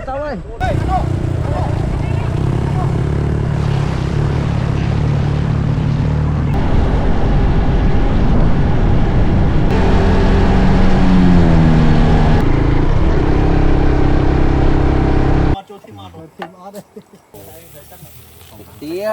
Tao ơi. Tia.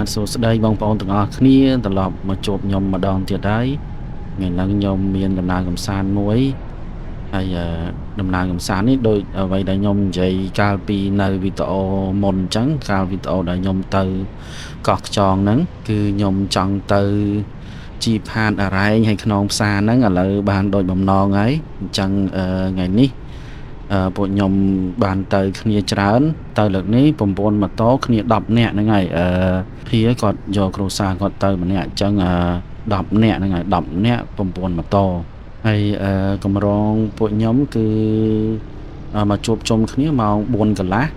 Số đây bong bóng từng ở kia từ lọp mà chụp nhom mà đòn thiệt đấy ngày nắng nhom miền đầm nang cầm san muối hay đầm nang cầm san ấy đôi ở vậy đại nhom dây cao pi nơi vito mòn trắng cao vito đại nhom từ cọt tròn nắng cứ nhom tròn từ chi pan ở đây hay non xa nắng ở lại bàn đôi bầm non ấy chẳng ngày ní bộ nhom bàn từ kia trán từ lực ní bầm bồn mà to kia đập nè nó ngày phía còn do cro xa còn từ mà nè chẳng đập nè nó ngày đập nè bầm bồn mà to hay cầm rong bộ nhóm cứ mà chụp trong kia màu buồn cả lá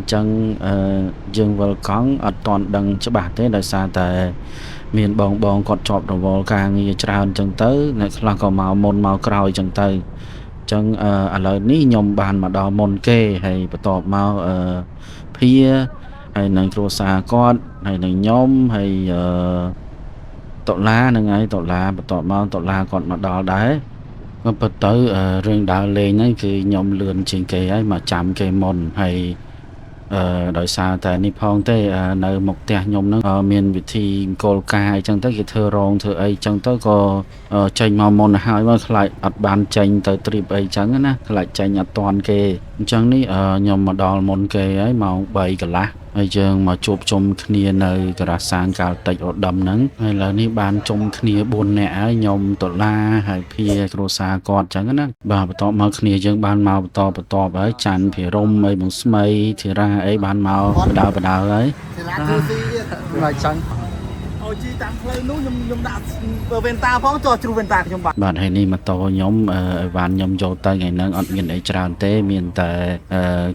chẳng dừng vào con ở toàn đằng cho bà thế đại xa tại miền bong bong còn chọp đầu vào càng như tràn chẳng tới này là còn màu môn màu cào chẳng tới chẳng ở lời ní nhom bàn mà đo môn kê hay bắt tọp màu phía hay nàng cro xa con hay nàng nhóm hay tọt lá nàng ấy tọt lá bắt tọp màu tọt lá còn mà đo đấy nó bắt tới rừng đào lên ấyคือnhom lươn trên kê ấy mà chạm kê môn hay đời xa tại Nippon tới nơi một tè nhom nó miền Việt thì cô cài chẳng tới cái thơ rong thơ ấy chẳng tới có tranh màu môn hai mà lại ắt bàn tranh tới trip ấy chẳng á lại tranh nhặt toàn kê chẳng ní nhom mà đo môn kê ấy màu bảy cả lá hay chừng mà chụp trong kia nơi cả sang cả tịch ở đầm nắng hay là ní bàn trong kia buồn nè nhom tọt la hay phe crossa cọt chẳng á bà tọt mà kia chừng bàn màu tọt ấy chăn phe rôm ấy bằng smay thì ra ấy bàn màu đào ấy là chẳng chi tạm play nú nhung đã bên ta phóng cho chụp bên ta trong bạn hay ni mà to nhóm van nhóm vô tay ngày nâng ăn nghiền ấy tràn té miền tại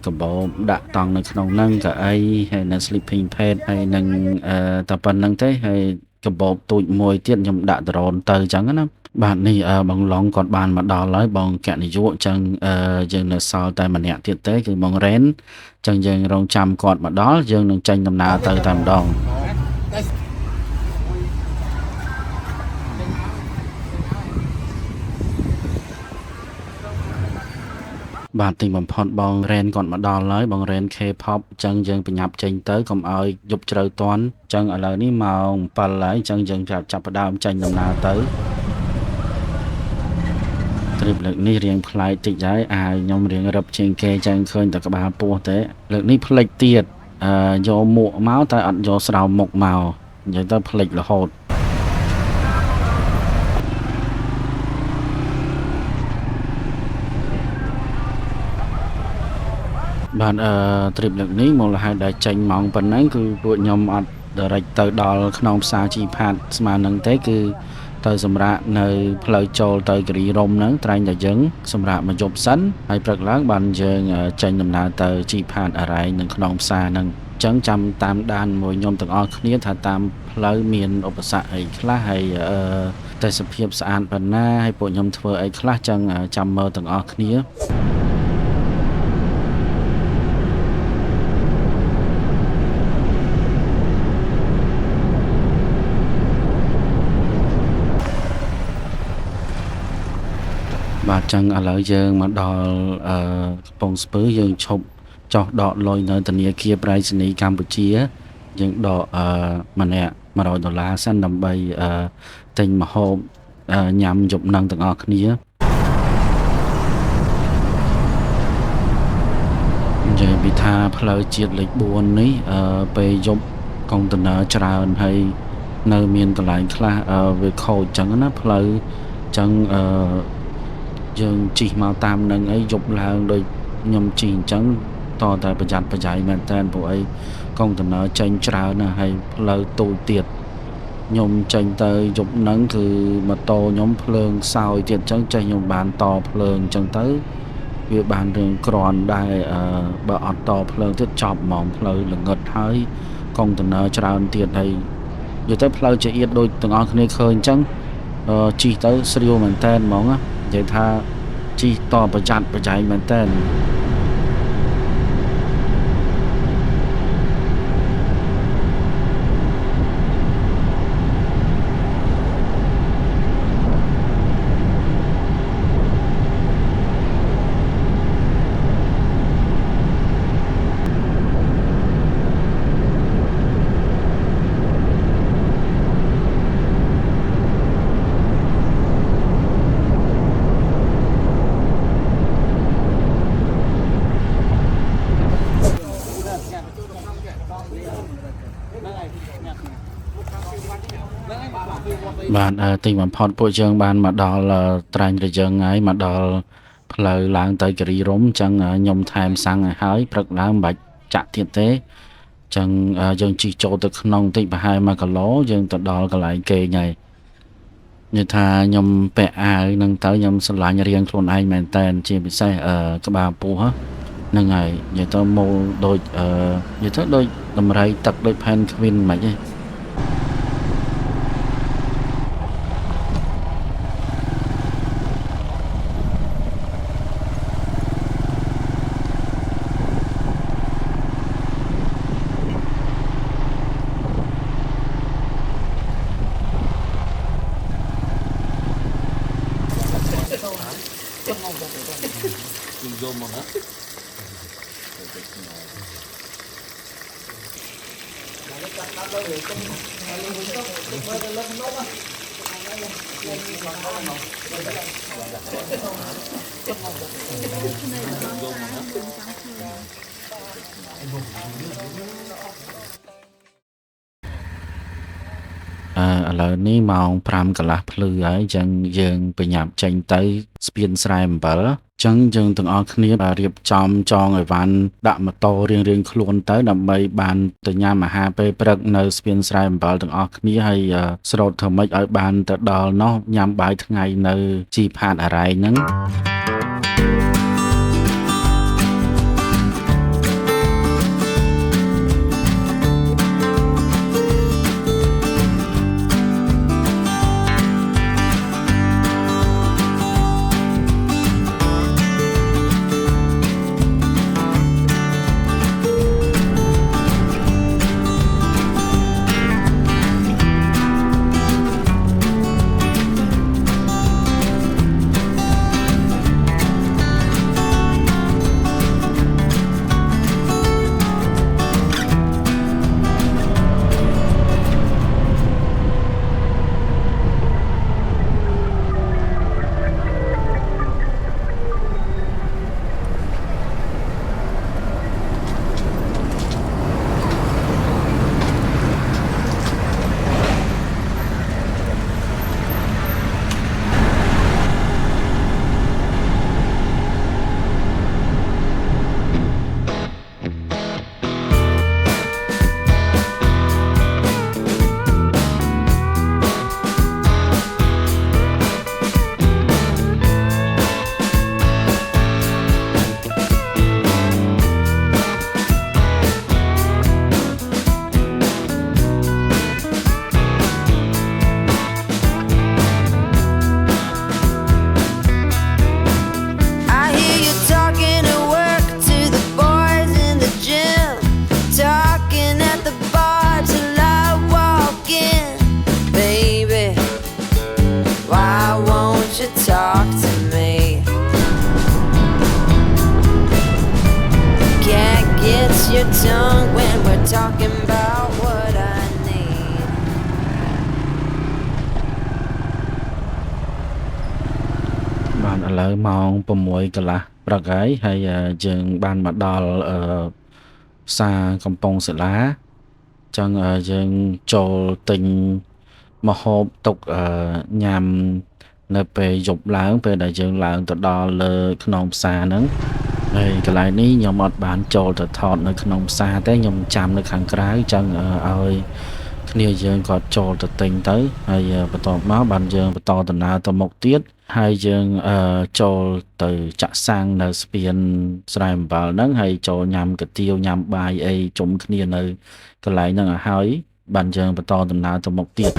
cầm bộ đã tăng được nông nâng cả ấy hay là sleeping pad hay nâng tập phần nâng thế hay cầm bộ tụi mùi tiết nhóm đã đòn tới chẳng á bạn này bằng lòng còn bàn mà đào lấy bằng kẹn thì dụ chẳng dừng là sau tại mà nhẹ tiết tế thì bằng rén chẳng dừng rong trăm còn mà đó dừng đừng tranh nằm nào tới tầm đòn bạn tình bằng phật bằng ren còn mà đo lấy bằng ren K-pop chân dân bị nhập tranh tới còn ơi giúp trời toán chân ở lời ní màu bà lấy chân dân chập đào tranh làm nào tới trip lực ní riêng play tịch giải nhóm riêng rập trên kê chân khơi từ các bà bùa thế lực ní play tiệt do mụa máu ta ăn do sào một màu vậy ta play là hột bạn trip lực ní một là hai đại tranh mong phần ấy cứ bộ nhom ăn để từ đò không xa chi phạt mà nâng thế cứ từ sầm rạ nơi lời trồ từ cái rôm nắng trai nhà dân sầm rạ mà chụp sẵn hay bật láng bàn giờ tranh nằm nào từ chi phạt ở đây nâng không xa nâng chấn trăm tam đan mùi nhom từng o khía thà tam lời miền ốp sạ ấy khá hay tại sập hiệp sạn phần na hay bộ nhom thưa ấy khá chân trăm mơ từng o khía bà chẳng ở lại dương mà đò bông spứ dương chụp cho đọ lôi nơi tình yêu kia Brazil Campuchia dương đọ mà nè mà rồi đò lá xanh đầm bay tình mà hôm nhằm dụng năng từng ở kia giờ bị tha phơi chiết lịch buồn ấy về dụng công tình tràn hay nơi miền tây lại khá về khâu chẳng nó phơi chẳng dương chỉ màu tam nâng ấy dục là đôi nhom chỉ chẳng to tại bờ giặt bờ dày mà tên bộ ấy công tình nó tranh trào nè hay lời tù tiệt ខ្ញុំចេញទៅយប់ហ្នឹងគឺម៉ូតូខ្ញុំភ្លើងខ្សោយទៀតអញ្ចឹងចេះខ្ញុំបានតភ្លើងអញ្ចឹងទៅវាបានរឿងគ្រាន់ដែរបើអត់តភ្លើងទៀតចប់ហ្មងផ្លូវល្ងឹតហើយកុងតឺន័រច្រើនទៀតហើយនិយាយទៅផ្លូវជាអៀតដូចទាំងអស់គ្នាឃើញអញ្ចឹងជិះទៅស្រាវមែនតើហ្មងណានិយាយថាជិះតប្រយ័ត្នប្រយែងមែនតើ បាទទីបំផុតពួកយើងបានមកដល់ត្រាញ់រយើងហើយមកដល់ផ្លូវឡើងទៅគិរីរម្យអញ្ចឹងខ្ញុំថែមសាំងឲ្យហើយព្រឹកឡើងមិនបាច់ចាក់ទៀតទេអញ្ចឹងយើងជិះចូលទៅក្នុងបន្តិចប្រហែល1គីឡូយើងទៅដល់កន្លែងគេងហើយនិយាយថាខ្ញុំពាក់អាវហ្នឹងទៅខ្ញុំស្រឡាញ់រៀងខ្លួនឯងមែនតើជាពិសេសក្បាលពោះហ្នឹងហើយនិយាយទៅម៉ូដូចនិយាយទៅដូចដំរីទឹកដូចផែនខ្វិនមិនហី ឥឡូវនេះម៉ោង5កន្លះភ្លឺហើយអញ្ចឹងយើងប្រញាប់ចេញទៅស្ពានស្រែអំបិលអញ្ចឹងយើងទាំងអស់គ្នារៀបចំចងអីវ៉ាន់ដាក់ម៉ូតូរៀងៗខ្លួនទៅដើម្បីបានទៅញ៉ាំអាហារពេលព្រឹកនៅស្ពានស្រែអំបិលទាំងអស់គ្នាហើយស្រោតធ្វើម៉េចឲ្យបានទៅដល់នោះញ៉ាំបាយថ្ងៃនៅជីផាតអរ៉ៃហ្នឹង your tongue when we're talking about what I need. បានឥឡូវម៉ោង6កន្លះព្រឹកហើយយើងបានមកដល់ផ្សារកំពង់សិលាអញ្ចឹងយើងចូលទិញម្ហូបទុកញ៉ាំនៅពេលយប់ឡើងពេលដែលយើងឡើងទៅដល់លើក្នុងផ្សារហ្នឹងហើយកន្លែងនេះខ្ញុំអត់បានចូលទៅថតនៅក្នុងផ្សារទេខ្ញុំចាំនៅខាងក្រៅអញ្ចឹងឲ្យ គ្នាយើងក៏ចូលទៅទិញទៅហើយបន្ទាប់មកបានយើងបន្តដំណើរទៅមុខទៀតហើយយើងចូលទៅចាក់សាំងនៅស្ពានស្រែអំបិលហ្នឹងហើយចូលញ៉ាំកាទៀវញ៉ាំបាយអីជុំគ្នានៅកន្លែងហ្នឹងឲ្យហើយបានយើងបន្តដំណើរទៅមុខទៀត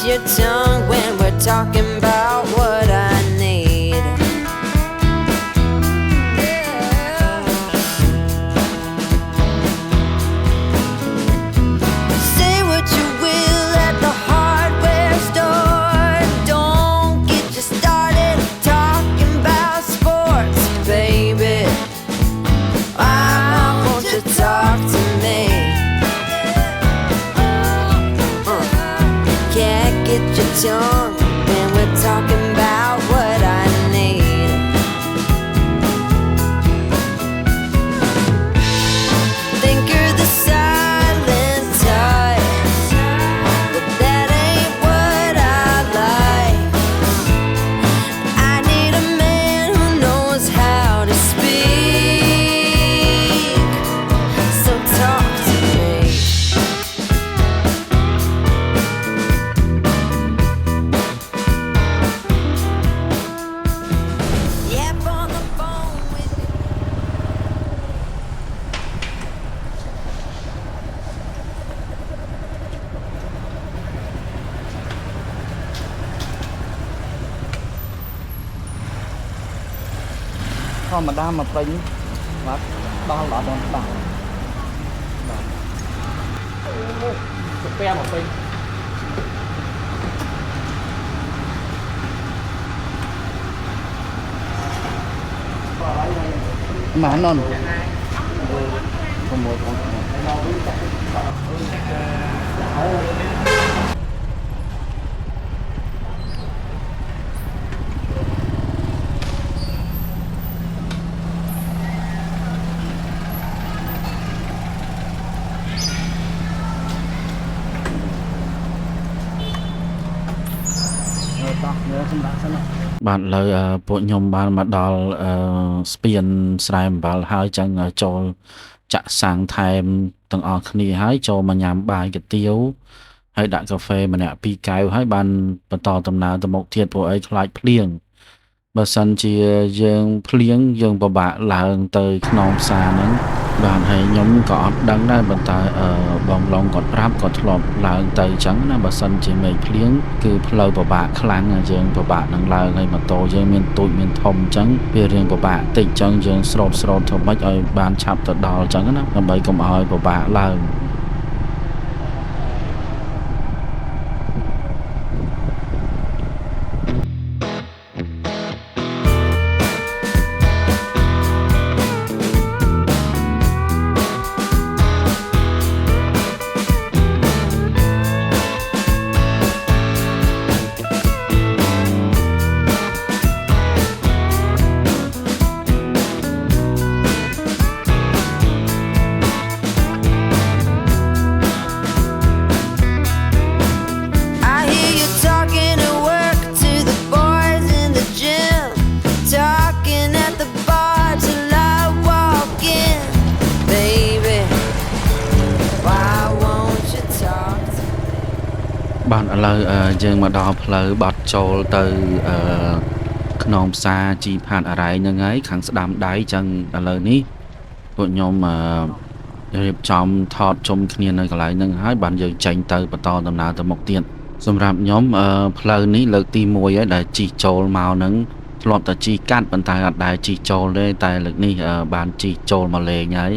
your tongue when we're talking about what I need. Say what you will at the hardware store. Don't get you started talking about sports, baby. Why won't you talk to me? Can't get your tongue when we're talking about what I need. Think you're the silent type, but that ain't what I like. I need a man who knows how to speak, so talk to me. Yep, on the phone with you. ធម្មតាមកពេញបាទដល់ដល់ដល់បាទអូទៅពេលមកពេញម៉ានន6បាទឥឡូវពួកខ្ញុំបានមកដល់ស្ពានស្រែអំបិលហើយចឹងចូលចាក់សាំងថែមទាំងអស់គ្នាហើយចូលមកញ៉ាំបាយកាទៀវហើយដាក់កាហ្វេម្នាក់2កែវហើយបានបន្តដំណើរទៅមុខទៀតព្រោះអីខ្លាចភ្លៀងបើសិនជាយើងភ្លៀងយើងពិបាកឡើងទៅខ្នងផ្សារហ្នឹងបាទហើយខ្ញុំក៏អត់ដឹងដែរប៉ុន្តែបងឡុងគាត់ប្រាប់គាត់ធ្លាប់ឡើងទៅអញ្ចឹងណាបើសិនជាមេឃភ្លៀងគឺផ្លូវពិបាកខ្លាំងយើងពិបាកនឹងឡើងហើយម៉ូតូយើងមានទូចមានធំអញ្ចឹងវារៀងពិបាកតិចអញ្ចឹងយើងស្រោបធ្វើម៉េចឲ្យបានឆាប់ទៅដល់អញ្ចឹងណាដើម្បីកុំឲ្យពិបាកឡើង Hãy subscribe cho kênh Ghiền Mì Gõ để không bỏ lỡ បានឥឡូវយើងមកដល់ផ្លូវបាត់ចូលទៅក្នុងផ្សារជីផាតអរ៉ៃហ្នឹងហើយខាងស្ដាំដៃចឹងឥឡូវនេះពួកខ្ញុំរៀបចំថតជុំគ្នានៅកន្លែងហ្នឹងហើយបានយើងចេញទៅបន្តដំណើរទៅមុខទៀតសម្រាប់ខ្ញុំផ្លូវនេះលើកទី1ហើយដែលជីចូលមកហ្នឹងធ្លាប់តែជីកាត់ប៉ុន្តែអត់ដែលជីចូលទេតែលើកនេះបានជីចូលមកលេងហើយ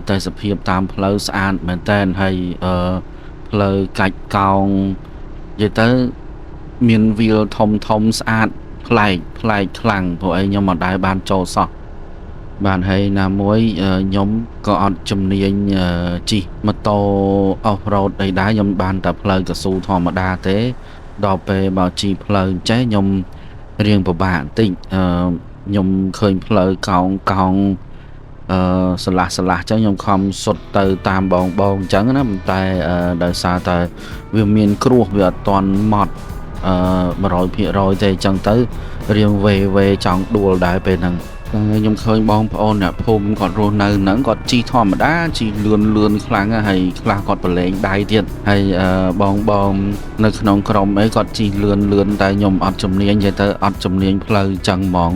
តែសភាពតាមផ្លូវស្អាតមែនតើហើយផ្លូវកាច់កោងនិយាយទៅមានវាលធំធំស្អាតប្លែកខ្លាំងព្រោះអីខ្ញុំមិនដែលបានចូលសោះបានហើយណាមួយខ្ញុំក៏អត់ជំនាញជិះម៉ូតូ off road អីដែរខ្ញុំបានតែផ្លូវកស៊ូធម្មតាទេដល់ពេលបើជិះផ្លូវចេះខ្ញុំរៀងពិបាកបន្តិចខ្ញុំឃើញផ្លូវកោងស្លាស់ចឹងខ្ញុំខំសុទ្ធទៅតាមបងអញ្ចឹងណាតែដោយសារតែវាមានគ្រោះវាអត់ទាន់ម៉ត់100%ទេអញ្ចឹងទៅរៀងវេចង់ដួលដែរពេលហ្នឹងខ្ញុំឃើញបងប្អូនអ្នកភូមិគាត់រស់នៅហ្នឹងគាត់ជីធម្មតាជីលឿនខ្លាំងហើយខ្លះគាត់ប្រឡែងដៃទៀតហើយបងនៅក្នុងក្រុមអីគាត់ជីលឿនតែខ្ញុំអត់ជំនាញនិយាយទៅអត់ជំនាញផ្លូវចឹងហ្មង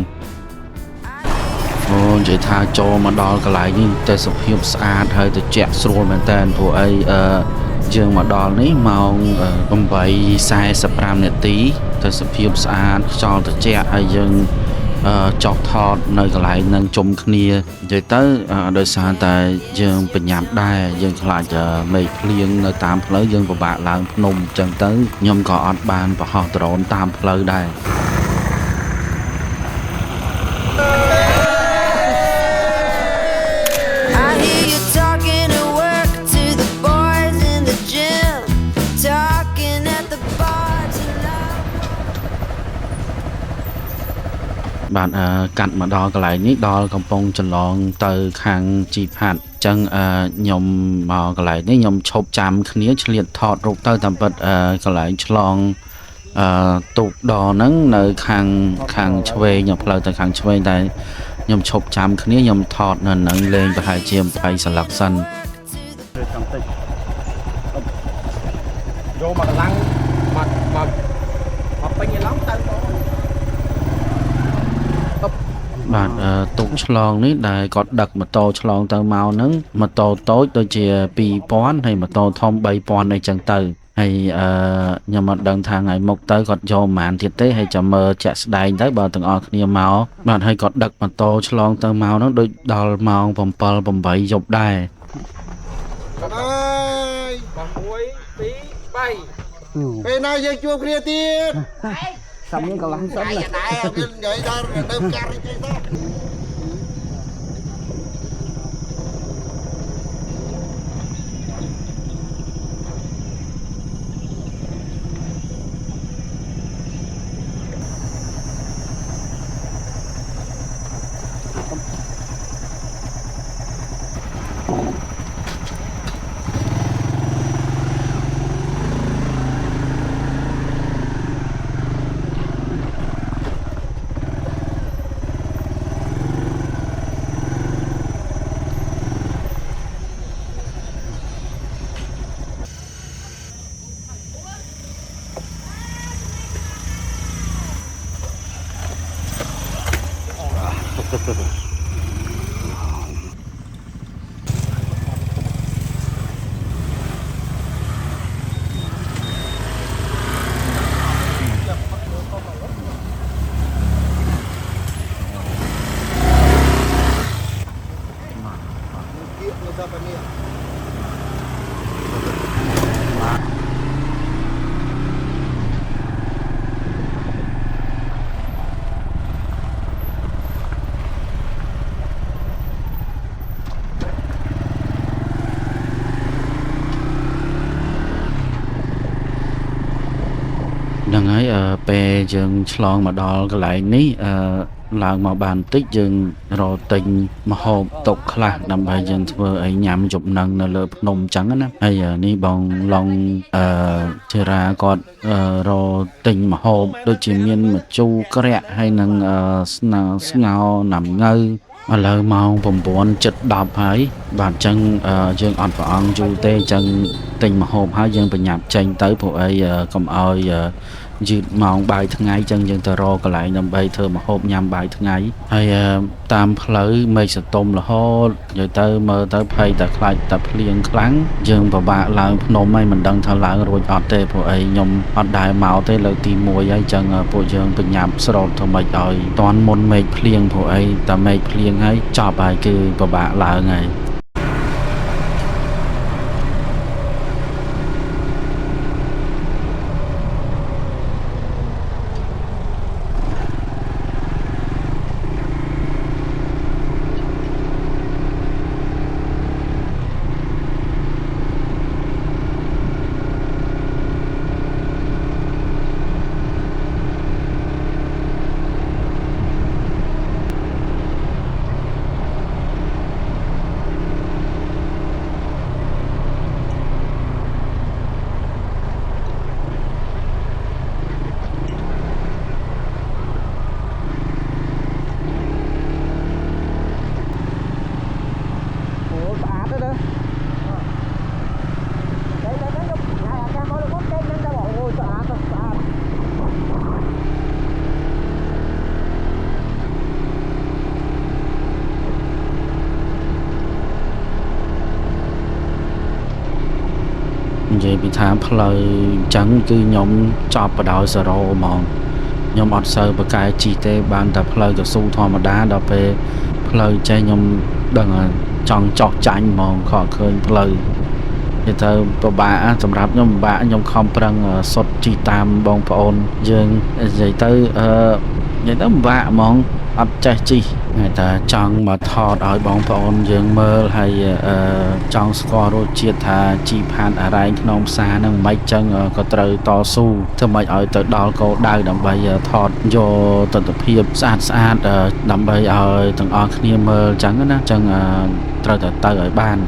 អូនិយាយថាចូលមកដល់កន្លែងនេះតែសភាពស្អាតហើយត្រជាក់ស្រួលមែនតើព្រោះអីយើងមកដល់នេះម៉ោង8:45នាទីតែសភាពស្អាតខ្យល់ត្រជាក់ហើយយើងចោះថតនៅកន្លែងនឹងជុំគ្នានិយាយទៅដោយសារតែយើងបញ្ញាប់ដែរយើងខ្លាចមេឃភ្លៀងនៅតាមផ្លូវយើងពិបាកឡើងភ្នំអញ្ចឹងទៅខ្ញុំក៏អត់បានបរហោះដ្រូនតាមផ្លូវដែរបានកាត់មកដល់កន្លែងនេះដល់កំពង់ចន្លងទៅខាងជីផាត់អញ្ចឹងខ្ញុំមកកន្លែងនេះខ្ញុំឈប់ចាំគ្នាឆ្លៀតថតរូបទៅតាមពិតកន្លែងឆ្លងទូកដហ្នឹងនៅខាងឆ្វេងផ្លូវទៅខាងឆ្វេងតែខ្ញុំឈប់ចាំគ្នាខ្ញុំថតនៅនឹងលេងប្រហែលជា20សន្លឹកសិនចាំតិចយកមកកម្លាំងមកពេញឯឡងទៅបាទទូកឆ្លងនេះដែលគាត់ដឹកម៉ូតូឆ្លងទៅមកហ្នឹងម៉ូតូតូចដូចជា2000ហើយម៉ូតូធំ3000អីចឹងទៅហើយខ្ញុំអត់ដឹងថាថ្ងៃមុខទៅគាត់យកប្រហែលទៀតទេហើយចាំមើលជាក់ស្ដែងទៅបើទាំងអស់គ្នាមកបាទហើយគាត់ដឹកម៉ូតូឆ្លងទៅមកហ្នឹងដូចដល់ម៉ោង7 8យប់ដែរហើយបង1 2 3ពេលណាយើងជួបគ្នាទៀតxong cái cầu lăng sống này vậy đó đơm cha đi chơi sao Japanese. ហ្នឹងហើយពេលយើងឆ្លងមកដល់កន្លែងនេះឡើងមកបានបន្តិចយើងរកទិញម្ហូបទុកខ្លះដើម្បីយើងធ្វើឲ្យញ៉ាំជប់នឹងនៅលើភ្នំអញ្ចឹងណាហើយនេះបងឡុងធីរ៉ាគាត់រកទិញម្ហូបដូចជាមានម្ជូរក្រាក់ហើយនឹងស្ងោរណាំងៅ ឥឡូវម៉ោង9:10ហើយបាទអញ្ចឹងយើងអត់ព្រះអង្គយូរទេអញ្ចឹងទិញម្ហូបហើយយើងប្រញាប់ចេញទៅព្រោះអីកុំឲ្យយឺតម៉ោងបាយថ្ងៃអញ្ចឹងយើងទៅរកកន្លែងដើម្បីធ្វើម្ហូបញ៉ាំបាយថ្ងៃហើយតាមផ្លូវមេឃសតុំរហូតនិយាយទៅមើលទៅភ័យតែខ្លាចតែភ្លៀងខ្លាំងយើងពិបាកឡើងភ្នំហើយមិនដឹងថាឡើងរួចអត់ទេព្រោះអីខ្ញុំអត់ដែលមកទេលើកទី1ហើយអញ្ចឹងពួកយើងប្រញាប់ស្រោតធ្វើម៉េចឲ្យតាន់មុនមេឃភ្លៀងព្រោះអីតែមេឃភ្លៀងហើយចប់ហើយគឺពិបាកឡើងហើយនិយាយពីថាផ្លូវអញ្ចឹងគឺខ្ញុំចប់បដោយ0ហ្មងខ្ញុំអត់សូវបកកែជីទេបានតែផ្លូវកស៊ូធម្មតាដល់ពេលផ្លូវចេះខ្ញុំដឹងចង់ចោះចាញ់ហ្មងខកឃើញផ្លូវនិយាយទៅពិបាកសម្រាប់ខ្ញុំពិបាកខ្ញុំខំប្រឹងសុតជីតាមបងប្អូនយើងនិយាយទៅនិយាយទៅពិបាកហ្មងអត់ចេះជីតែចង់មកថតឲ្យបងប្អូនយើងមើលហើយចង់ស្គាល់រសជាតិថាជីផានអរ៉ែងក្នុងផ្សារហ្នឹងមិនចឹងក៏ត្រូវតស៊ូធ្វើម៉េចឲ្យទៅដល់គោលដៅដើម្បីថតយកទស្សនភាពស្អាតដើម្បីឲ្យទាំងអស់គ្នាមើលចឹងណាចឹងត្រូវតែទៅឲ្យបាន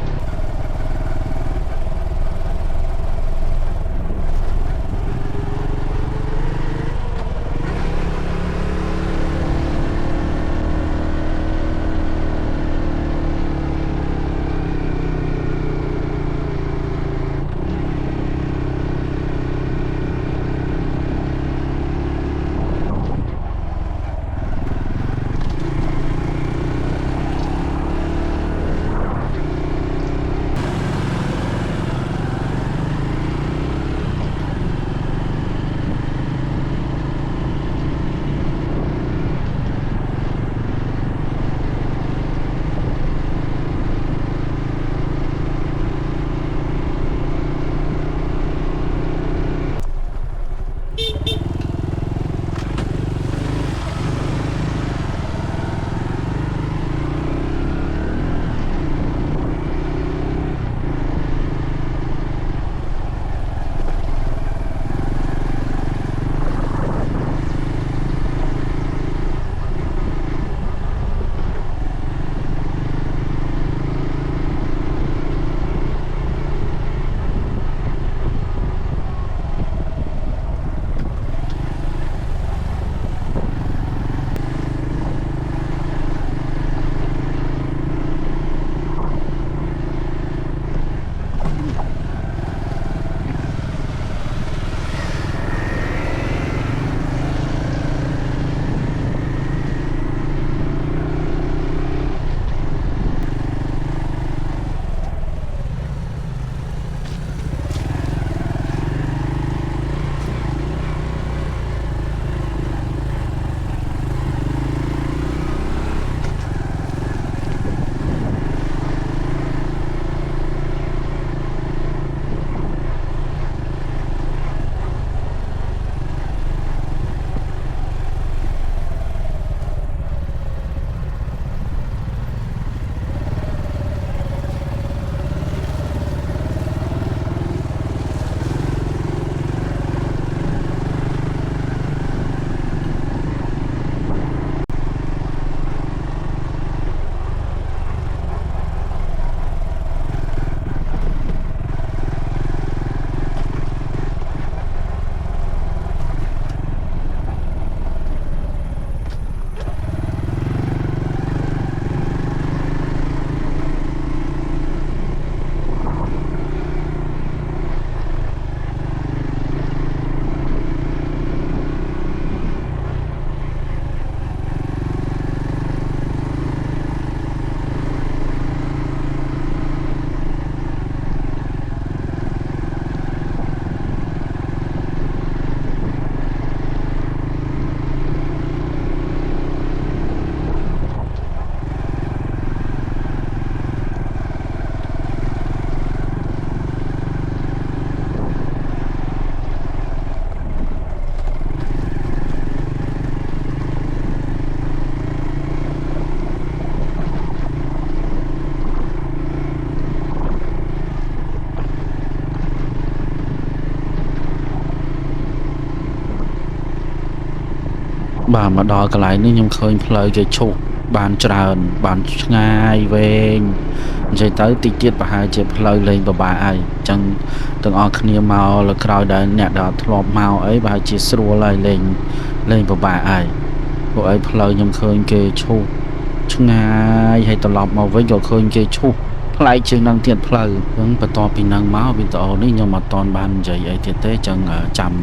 បាទមកដល់កន្លែងនេះខ្ញុំឃើញផ្លូវគេឈូសបានច្រើនបានឆ្ងាយវែងនិយាយទៅតិចទៀតប្រហែលជាផ្លូវលេងពិបាកហើយអញ្ចឹងទាំងអស់គ្នាមកលើក្រោយដែលអ្នកដែលធ្លាប់មកអីប្រហែលជាស្រួលហើយលេងពិបាកហើយពួកអីផ្លូវខ្ញុំឃើញគេឈូសឆ្ងាយហើយត្រឡប់មកវិញក៏ឃើញគេឈូសប្លែកជាងនឹងទៀតផ្លូវអញ្ចឹងបន្ទាប់ពីនឹងមកវីដេអូនេះខ្ញុំអត់ទាន់បាននិយាយអីទៀតទេអញ្ចឹងចាំ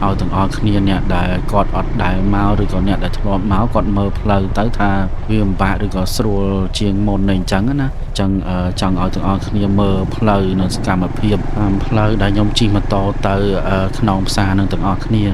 ឲ្យទាំងអស់គ្នាអ្នកដែលគាត់អត់ដែលមកឬក៏អ្នកដែលធ្លាប់មកគាត់មើលផ្លូវទៅថាវាពិបាកឬក៏ស្រួលជាងមុននេះអញ្ចឹងណាអញ្ចឹងចង់ឲ្យទាំងអស់គ្នាមើលផ្លូវនៅសកម្មភាពផ្លូវដែលខ្ញុំជិះម៉ូតូទៅក្នុងផ្សារនឹងទាំងអស់គ្នា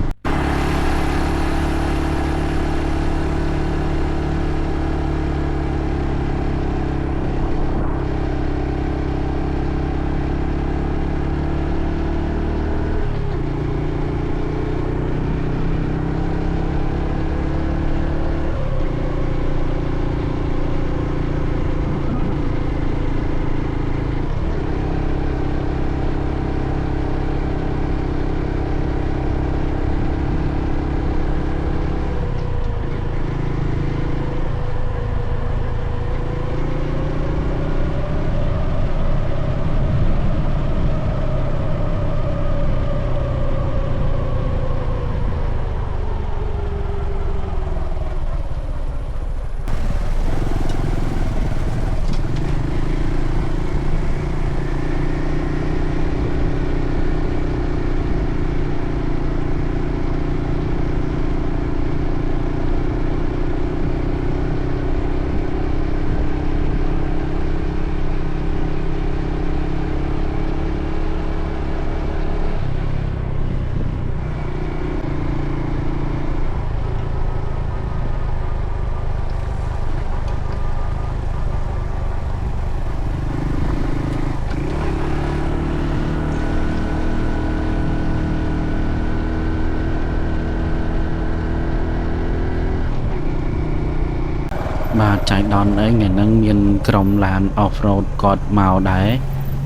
បាទចៃដន្យអីថ្ងៃហ្នឹងមានក្រុមឡាន off road គាត់មកដែរ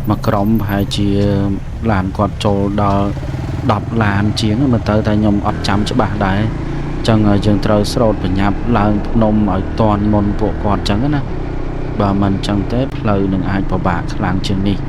មកក្រុមប្រហែលជាឡានគាត់ចូលដល់10ឡានជាងមើលទៅតែខ្ញុំអត់ចាំច្បាស់ដែរអញ្ចឹងយើងត្រូវស្រោតប្រញាប់ឡើងភ្នំឲ្យតាន់មុនពួកគាត់អញ្ចឹងណាបើមិនអញ្ចឹងទេផ្លូវនឹងអាចពិបាកខ្លាំងជាងនេះ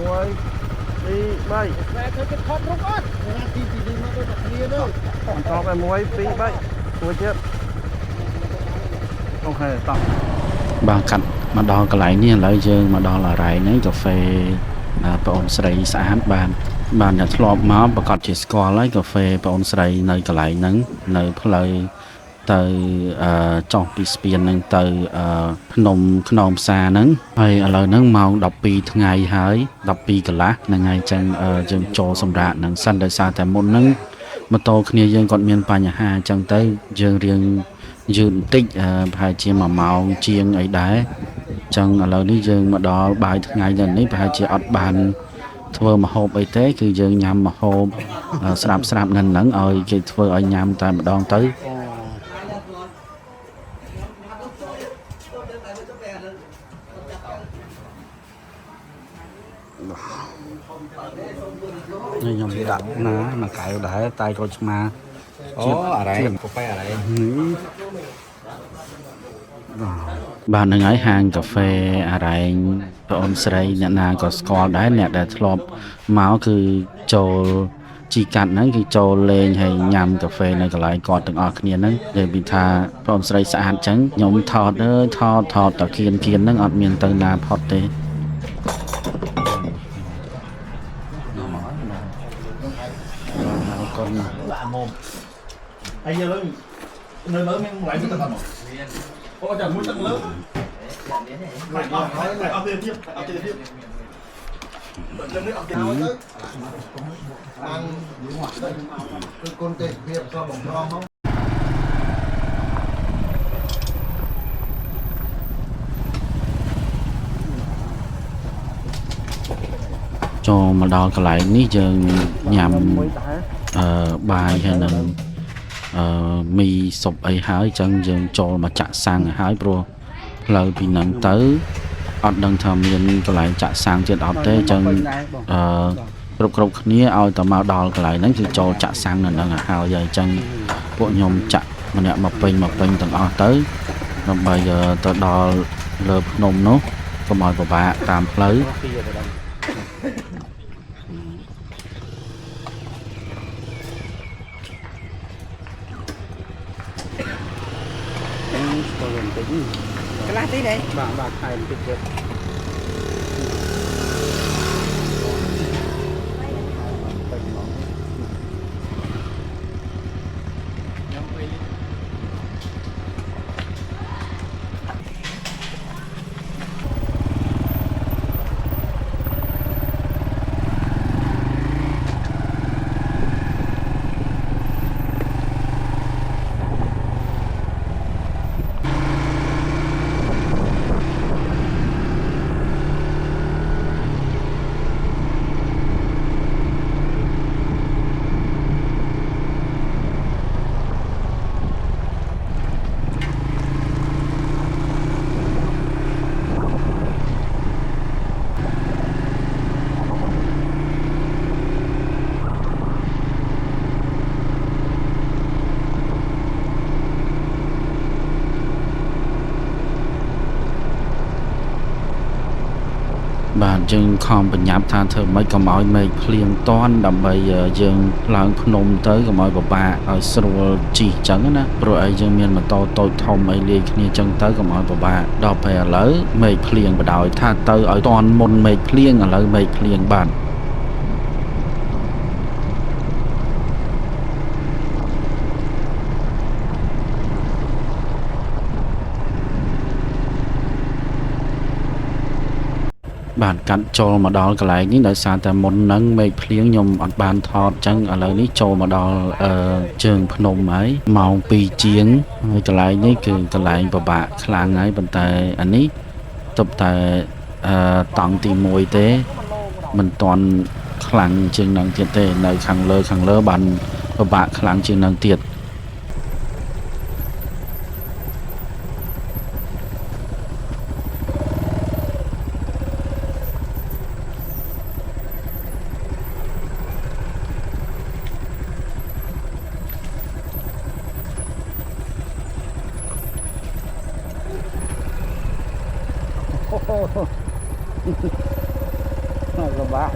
1 2 3 Mẹ thôi cái thọt rút ớt. Ra thì đi nó có bật nia đâu. បន្តไป1 2 3មួយទៀតអូខេតោះបាទកាត់មកដល់កន្លែងនេះឥឡូវយើងមកដល់អរ៉ៃនេះកាហ្វេបងអូនស្រីស្អាតបានតែធ្លាប់មកប្រកាសជាស្គាល់ហើយកាហ្វេបងអូនស្រីនៅកន្លែងហ្នឹងនៅផ្លូវទៅចុះពីស្ពានហ្នឹងទៅភ្នំខ្នងផ្សារហ្នឹងហើយឥឡូវហ្នឹងម៉ោង12ថ្ងៃហើយ12កន្លះហ្នឹងហើយចឹងយើងចូលសម្រាប់ហ្នឹងសិនដោយសារតែមុនហ្នឹងម៉ូតូគ្នាយើងគាត់មានបញ្ហាអញ្ចឹងទៅយើងរៀងយឺតបន្តិចប្រហែលជា1ម៉ោងជាងអីដែរអញ្ចឹងឥឡូវនេះយើងមកដល់បាយថ្ងៃនេះប្រហែលជាអត់បានធ្វើម្ហូបអីទេគឺយើងញ៉ាំម្ហូបស្រាប់ហ្នឹងឲ្យគេធ្វើឲ្យញ៉ាំតែម្ដងទៅ นี่ยมดักนะมาไก่ได้ตายก็มา อ๋ออะไรผมไปอะไร bạn đang ở hàng cà phê à đại bọn sấy nhận là có score đấy nè để thọp máu cứ trâu chỉ cạn nó cứ trâu lên hay nhằm cà phê này còn lại còn từng ở kia nó để bị tha bọn sấy sạch trắng nhóm thọt đó thọt ở kiên kiên nó ở miền tây là thọt thế con Anh giờ lớn nơi lớn em lại chúng ta còn có chẳng muốn tận lớn phảiเอาtiền tiếpเอาtiền tiếp chân nướcเอาtiền tới ăn cái con tệ việc cho bóng rong không cho mà đo cái lại ní giờ nhằm bài hay là mi sụp ấy hái chân giờ cho mà chạ sang hái pro lời bị nặng tới ở đằng thầm miền cái lại chạ sang trên ọt thế chân cục cục ní ao tầm màu đo cái lại nó thì cho chạ sang là đang hào giờ chân bộ nhom chạ mà nè mập bình tầng ọt tới rồi bây giờ tao đo lợp nôm nó có mọi của bà tạm lấy cái lá tí đây bà khai được bạn chừng không bình nhập than thở mấy cái mọi mày liền toan đầm bây giờ chừngឡើងភ្នំទៅក៏មកបបាឲ្យស្រួលជីចឹងណាព្រោះអីយើងមានម៉ូតូតូចធំអីលាយគ្នាចឹងទៅក៏មកបបាដល់ពេលឥឡូវមេឃភ្លៀងបដ ாய் ថាទៅឲ្យតន់មុនមេឃភ្លៀងឥឡូវមេឃភ្លៀងបាន bạn cắt cho mà đo cái lại những đại sản tại một nắng mây phiến nhom ở bàn thọt chẳng ở lại ní cho mà đo trường phnom ấy màu pi chiến cái lại ní cái lại bà bạ khang ấy bên tay anh ní tập tại tặng tìm mùi thế mình toàn khang trường năng thiệt thế này khang lơ bàn bà bạ khang trường năng thiệt các bạn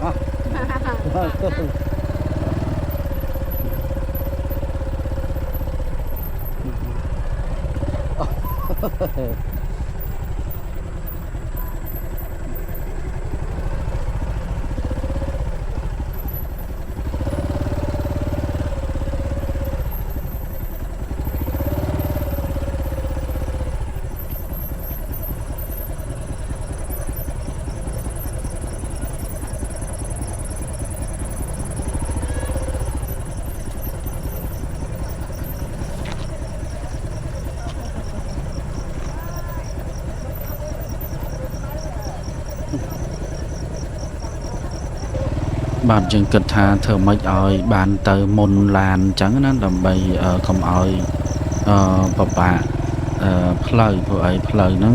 bạn chừng kịch tha thở mấy ơi bạn từ môn làn trắng nó làm bầy không ơi bà bạ phơi của ấy phơi nó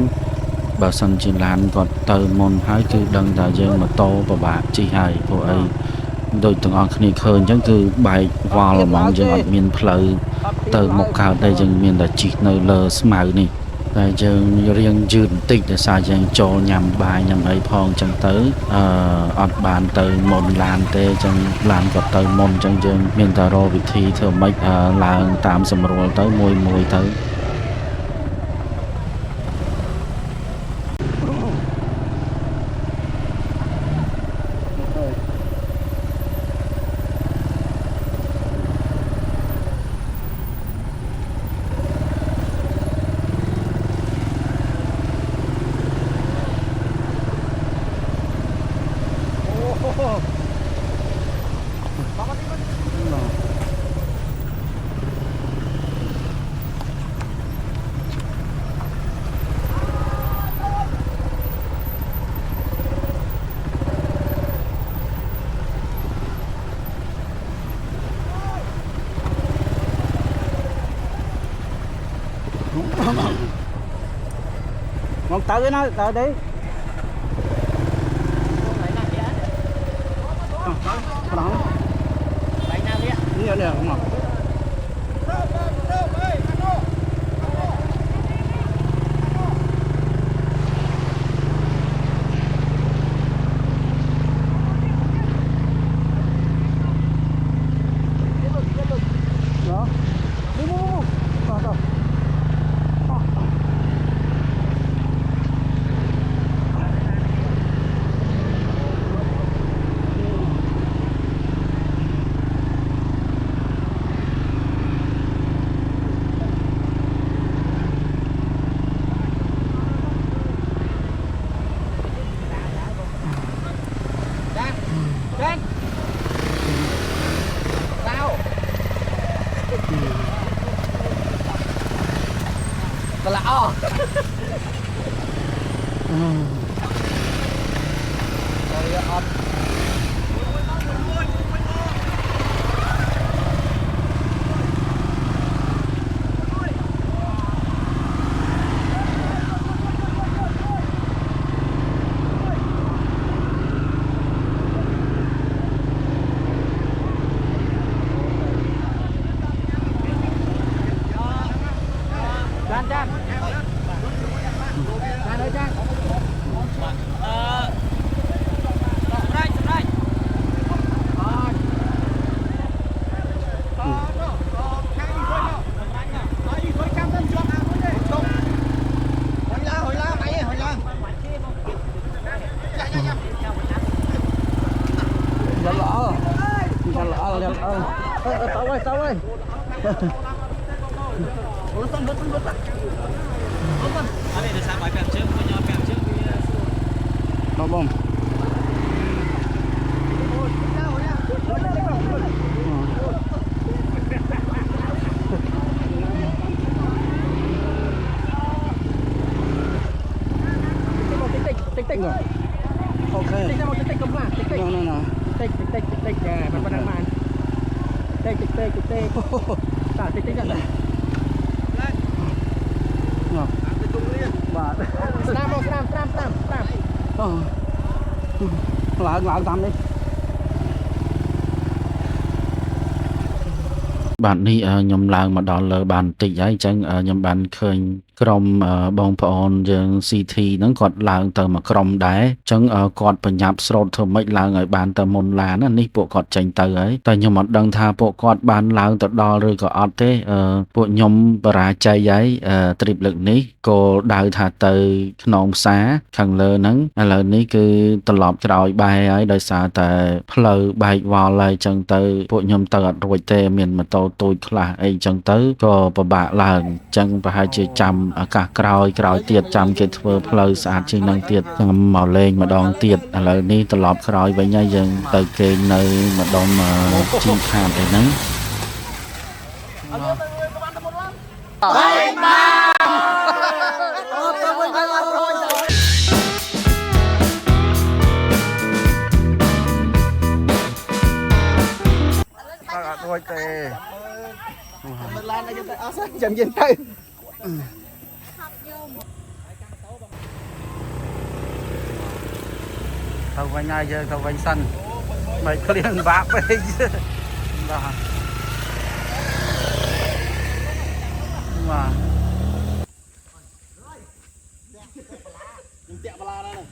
បើសិនជាឡានគាត់ទៅមុនហើយគឺដឹងថាយើងម៉ូតូពិបាកជិះហើយព្រោះអីដូចទាំងអស់គ្នាឃើញអញ្ចឹងគឺបែកវល់ហ្មងយើងអត់មានផ្លូវទៅមុខកើតទេយើងមានតែជិះនៅលើស្មៅនេះតែយើងរៀងយឺតបន្តិចដោយសារយើងចូលញ៉ាំបាយញ៉ាំអីផងអញ្ចឹងទៅអត់បានទៅមុនឡានទេអញ្ចឹងឡានគាត់ទៅមុនអញ្ចឹងយើងមានតែរកវិធីធ្វើម៉េចឡើងតាមសម្រួលទៅមួយទៅ Ngon tới nó tới đi. Đó. Lấy nào đi. Nhiều nè không ngọt. Tao ơi. Ủa xong bớt. Ở đây để sao bài bèm trước, tôi nhớ bèm trước đi. Bông. Tích rồi. Ok. Tích không mà. Tích. No. Tích bạn đang màn. Tích. Tả tích ra này. Ngọc. Bà. Slam. Lại tắm đi. បាទនេះខ្ញុំឡើងមកដល់លើបានបន្តិចហើយអញ្ចឹងខ្ញុំបានឃើញក្រុមបងប្អូនយើង CT ហ្នឹងគាត់ឡើងទៅមកក្រុមដែរអញ្ចឹងគាត់បញ្ញាប់ស្រោតធ្វើម៉េចឡើងឲ្យបានទៅមុនឡានណានេះពួកគាត់ចេញទៅហើយតែខ្ញុំអត់ដឹងថាពួកគាត់បានឡើងទៅដល់ឬក៏អត់ទេពួកខ្ញុំបរាជ័យហើយទ្រីបលើកនេះគោលដៅថាទៅខ្នងផ្សារខាងលើហ្នឹងឥឡូវនេះគឺត្រឡប់ក្រោយបែរហើយដោយសារតែផ្លូវបែកវល់ហើយអញ្ចឹងទៅពួកខ្ញុំទៅអត់រួចទេមានម៉ូតូទូចខ្លះអីចឹងទៅក៏ពិបាកឡើងចឹងប្រហែលជាចាំឱកាសក្រោយទៀតចាំគេធ្វើផ្លូវស្អាតជាងនឹងទៀតខ្ញុំមកលេងម្ដងទៀតឥឡូវនេះត្រឡប់ក្រោយវិញហើយយើងទៅគេងនៅម្ដុំជីខាតអីហ្នឹងបាយបាThôi tè mình lên đây cho tè chậm nhìn tới ទៅវិញហើយយើងទៅវិញសិនមិនឃ្លៀងបាក់ពេកបាទបាទ Tiệm bala đó này.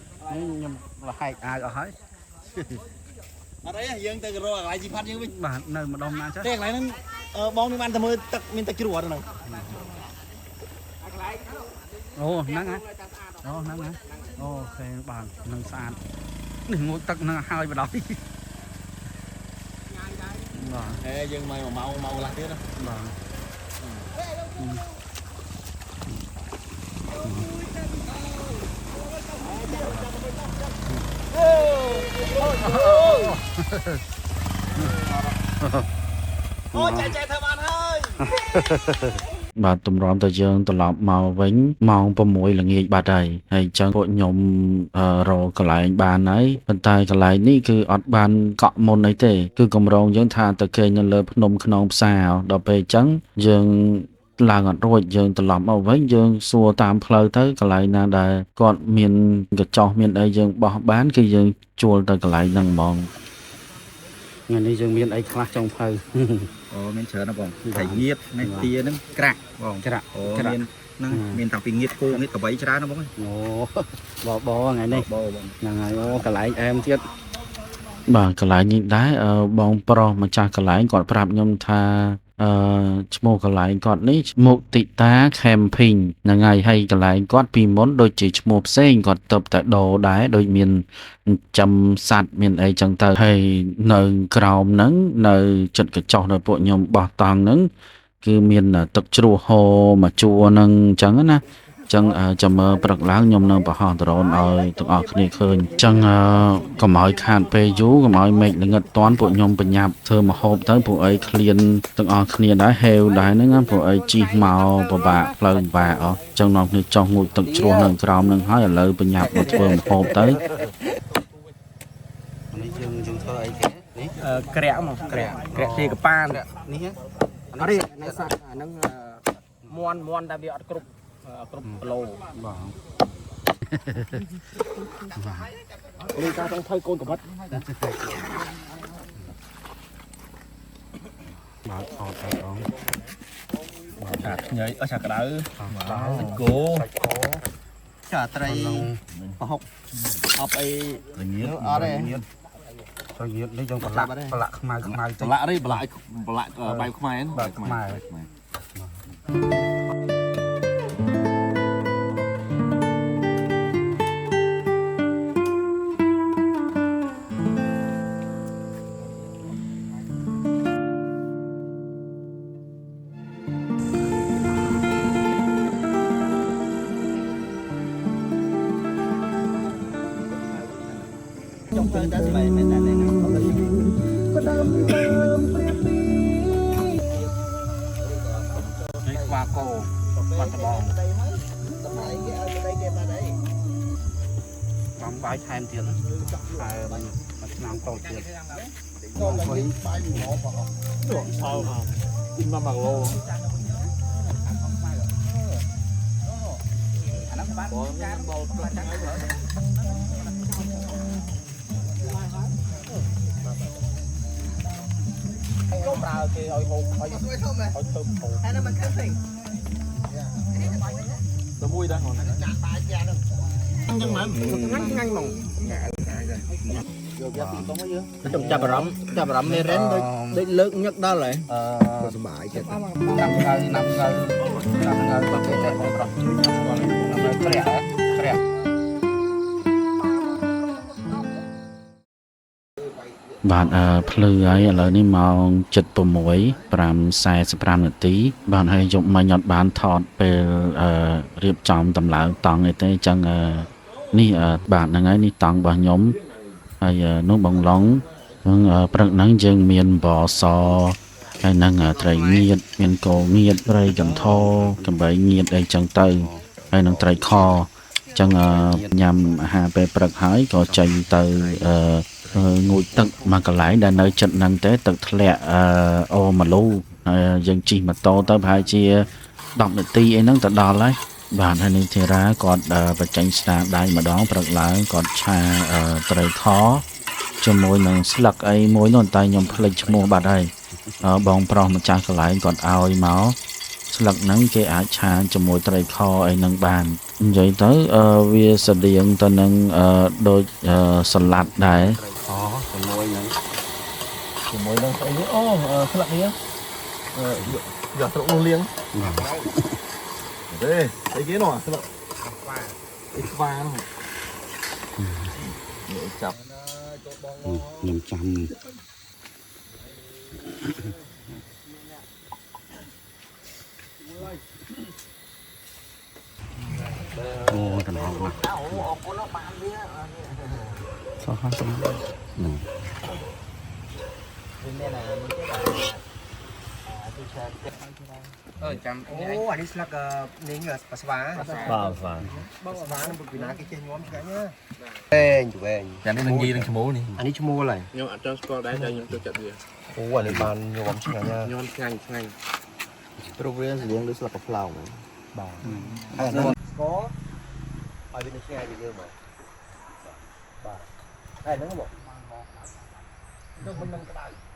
Nhưng là hai ai ở hết Ở đấy dương từ rồi lại gì phát dương mình. bà nơi mà đông na chứ Thế này nó bom đi ăn tầm hơi tắc mình tắc chưa rồi này. Ồ nắng hả ồ nắng hả ồ ok bà nâng sàn đừng ngồi tắc nâng hai vào đó Ê dương mày mà mau lại tiếp đó. Ôi chạy thơm ăn ơi. បាទទម្រាំទៅយើងត្រឡប់មកវិញម៉ោង6ល្ងាចបាត់ហើយហើយចឹងពួកខ្ញុំរកកន្លែងបានហើយប៉ុន្តែកន្លែងនេះគឺអត់បានកក់មុនអីទេគឺកម្រងយើងថាទៅគេងនៅលើភ្នំខ្នងផ្សារដល់ពេលចឹងយើងឡើងអត់រួចយើងត្រឡប់មកវិញយើងសួរតាមផ្លូវទៅកន្លែងណាដែលគាត់មានកញ្ចោះមានអីយើងបោះបានគឺយើងជួលទៅកន្លែងហ្នឹងហ្មងថ្ងៃនេះយើងមានអីខ្លះចុងភៅ Ồ miền chợ nó bỏng thầy nghiệt này tia nó crack bỏng crack ồ miền tàu miền nghiệt cô nghiệt cả bấy ra nó bỏng ồ bò ngày này bò bỏng ngày ô cả lại em thiết bà cả lại nhìn đá bong pro mà cha cả lại còn prap nhom tha chmo cả lại còn ní một tị tá camping là ngày hay cả lại có pi món đôi chỉ một sen còn tập tại đồ đá đôi miền chăm sạt miền ấy chẳng tờ hay nơi cầu nắng nơi trận cái trò nơi bộ nhom bảo tàng nắng cứ miền là tập chùa hồ mà chùa nâng chẳng á chẳng chăm bật láng nhom nâng bảo họ drone ở tụi ở cái khơi chẳng có mọi khăn pe dú có mọi mệnh là ngật toán bộ nhom bên nhà thơ mà hộp tới bộ ấy liền tụi ở cái đá heo đá nữa bộ ấy chi màu và bạc lần và ở trong lòng thì trong ngồi tập chùa nâng cầu nâng hỏi là lời bên nhà một vừa hộp tới kẹo mà kẹo thì cái pan ở đây này sạch nó muôn đã bị ọt cục lô đi ta trong thay côn của mất nhảy ở sạc đá cố chả trai học học ấy ở đây thôi nhiệt lấy trong bạc mai lạ đấy lại bài không ai trong cơn đã mày mày này có đâm qua cô bắt bom bóng bãi thêm tiền làm tổ tiền sao mà mặc lô không ra thì hồi thơm hay là mình khá xinh nó vui đó ngăn mỏng trong chạp rắm này rén đấy lớn nhất đó lại có số bài chết năm ngơi có cái chạy một rắm năm ngơi kẹo bạnភ្លឺហើយឥឡូវនេះម៉ោង 7:45 នាទីបានហើយយកមកញ៉ាត់បានថតពេលរៀបចំតម្លើងតង់អីទេអញ្ចឹងនេះបាទហ្នឹងហើយនេះតង់របស់ខ្ញុំហើយនោះបងឡុងព្រឹកហ្នឹងយើងមានបសហើយនឹងត្រីងៀតមានគោងៀតត្រីកន្ធរកំបីងៀតអីចឹងទៅហើយនឹងត្រីខអញ្ចឹងញ៉ាំអាហារពេលព្រឹកហើយក៏ចេញទៅងូតទឹកមកកន្លែងដែលនៅចិត្តហ្នឹងទេទឹកធ្លាក់អូម៉ាលូយើងជិះម៉ូតូទៅប្រហែលជា10នាទីអីហ្នឹងទៅដល់ហើយ បាទហើយនេះធីរ៉ាគាត់បញ្ចេញស្នាដៃម្ដងព្រឹកឡើងគាត់ឆាត្រីខជាមួយនឹងស្លឹកអីមួយនោះតែខ្ញុំភ្លេចឈ្មោះបាត់ហើយបងប្រុសម្ចាស់កន្លែងគាត់ឲ្យមកស្លឹកហ្នឹងគេអាចឆាជាមួយត្រីខអីហ្នឹងបាននិយាយទៅវាស្តៀងទៅនឹងដូចសាឡាត់ដែរ ជាមួយនឹងស្អីនេះអូស្លឹកនេះយកស្លឹកនោះលៀងទេស្អីគេនោះស្លឹកស្វានោះចាប់ ខ្ញុំចាំ អូតំណងណាសោះហើយចាំអូអានេះស្លឹកនេះស្វាបងស្វានឹងពីណាគេចេះញោមឆ្ងាញ់ណាវែងចាំនេះនឹងញីនឹងឈ្មោលនេះអានេះឈ្មោលហើយ ខ្ញុំអត់ចង់ស្គាល់ដែរតែខ្ញុំចូលចិត្តវា អូអានេះបានញោមឆ្ងាញ់ណា ញោមឆ្ងាញ់ឆ្ងាញ់ ព្រោះវាស្លៀងដូចស្លឹកកផ្លោកបាទហើយអានេះស្គាល់ឲ្យវាឆ្ងាញ់ពីយើងមកបាទហើយហ្នឹងមកទៅមិននឹងក្តៅ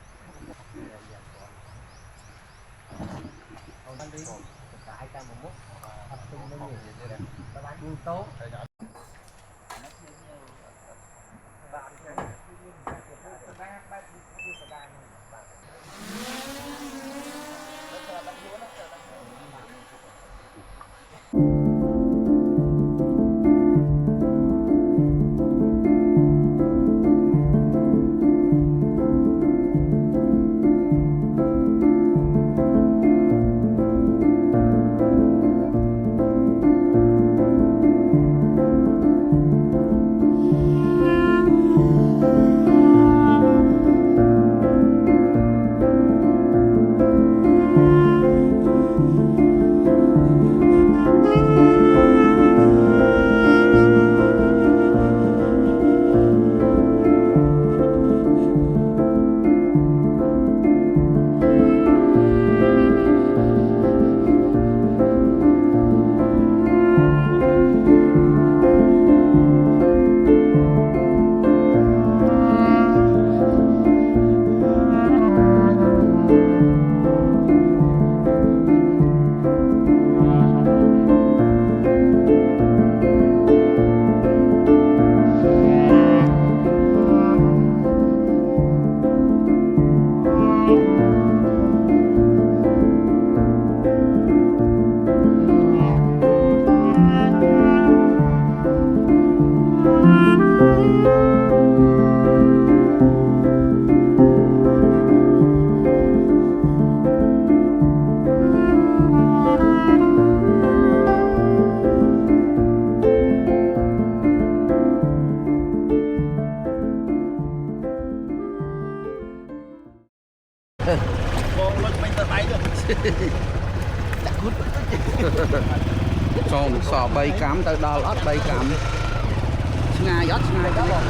ចូលស3កាំទៅដល់អត់3កាំឆ្ងាយអត់ឆ្ងាយទៅបង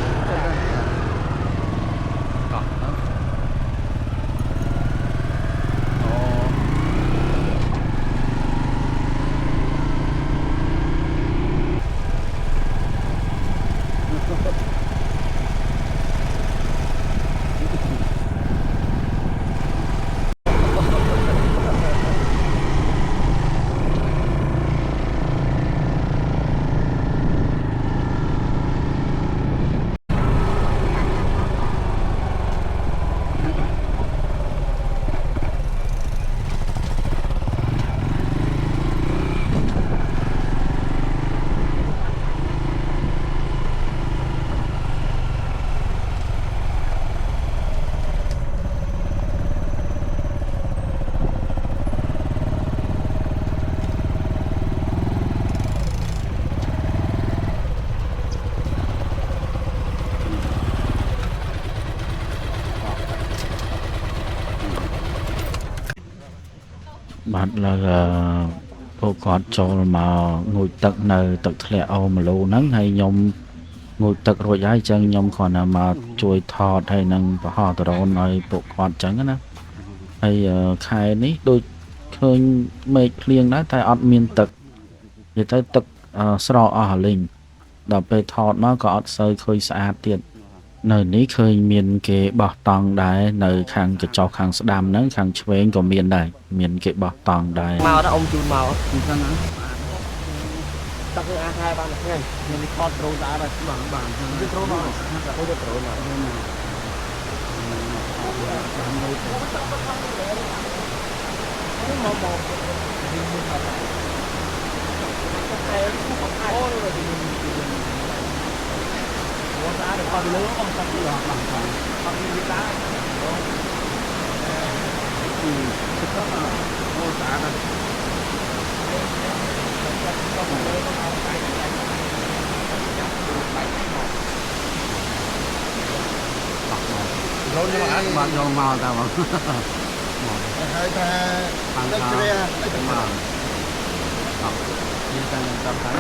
បាទឡើយពួកគាត់ចូលមកងូតទឹកនៅទឹកធ្លាក់អូមលូហ្នឹងហើយខ្ញុំងូតទឹករួចហើយអញ្ចឹងខ្ញុំគ្រាន់តែមកជួយថតហើយនឹងបង្ហោះដ្រូនឲ្យពួកគាត់អញ្ចឹងណាហើយខែនេះដូចឃើញមេឃភ្លៀងដែរតែអត់មានទឹក និយាយទៅទឹកស្រកអស់លេងដល់ពេលថតមកក៏អត់សូវឃើញស្អាតទៀតនៅនេះឃើញមានគេបោះតង់ដែរនៅខាងកញ្ចុះខាងស្ដាំហ្នឹងខាងឆ្វេងក៏មានដែរមានគេបោះតង់ដែរ មកដល់អ៊ំជូនមកអញ្ចឹងណាទឹកគឺអាចហើយបានថ្ងៃមាននេះខតប្រូស្អាតហើយបានគឺប្រូមកតែទៅប្រូមកrồi nhưng mà ăn bạn cho màu tao màហើយថាទឹកជ្រះទឹកមក như ta tâm thấy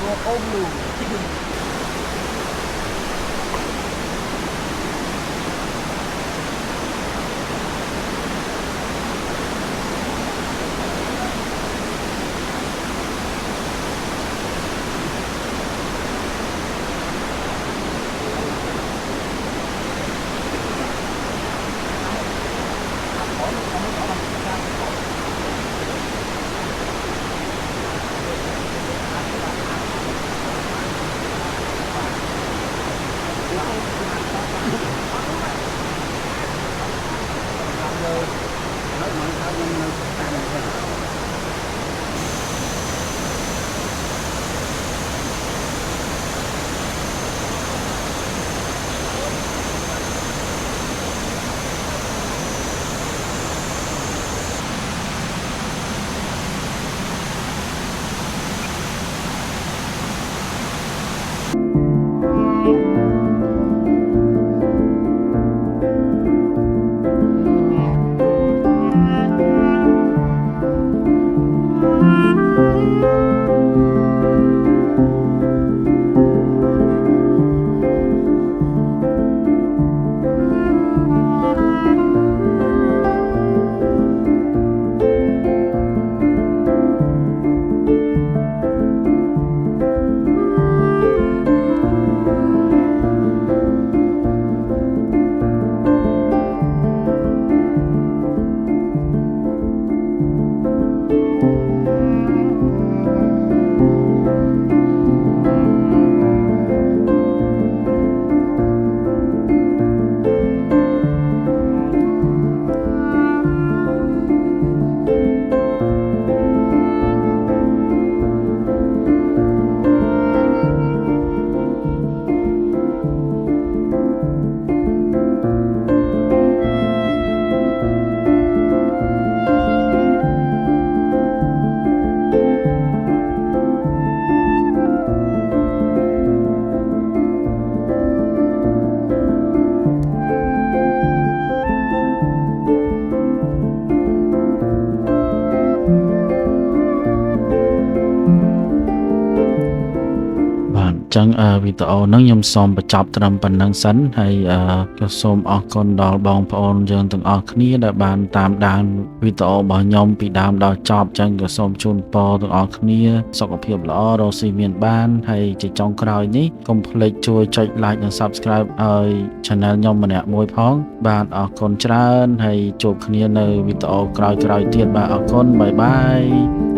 nó ôm luônចឹងវីដេអូហ្នឹងខ្ញុំសូមបញ្ចប់ត្រឹមប៉ុណ្្នឹងសិនហើយក៏សូមអរគុណដល់បងប្អូនយើងទាំងអស់គ្នាដែលបានតាមដានវីដេអូរបស់ខ្ញុំពីដើមដល់ចប់ចឹងក៏សូមជូនពរទាំងអស់គ្នាសុខភាពល្អរស់ស៊ីមានបានហើយជាចុងក្រោយនេះកុំភ្លេចជួយចុច like និង subscribe ឲ្យ channel ខ្ញុំម្នាក់មួយផងបាទអរគុណច្រើនហើយជួបគ្នានៅវីដេអូក្រោយៗទៀតបាទអរគុណបាយបាយ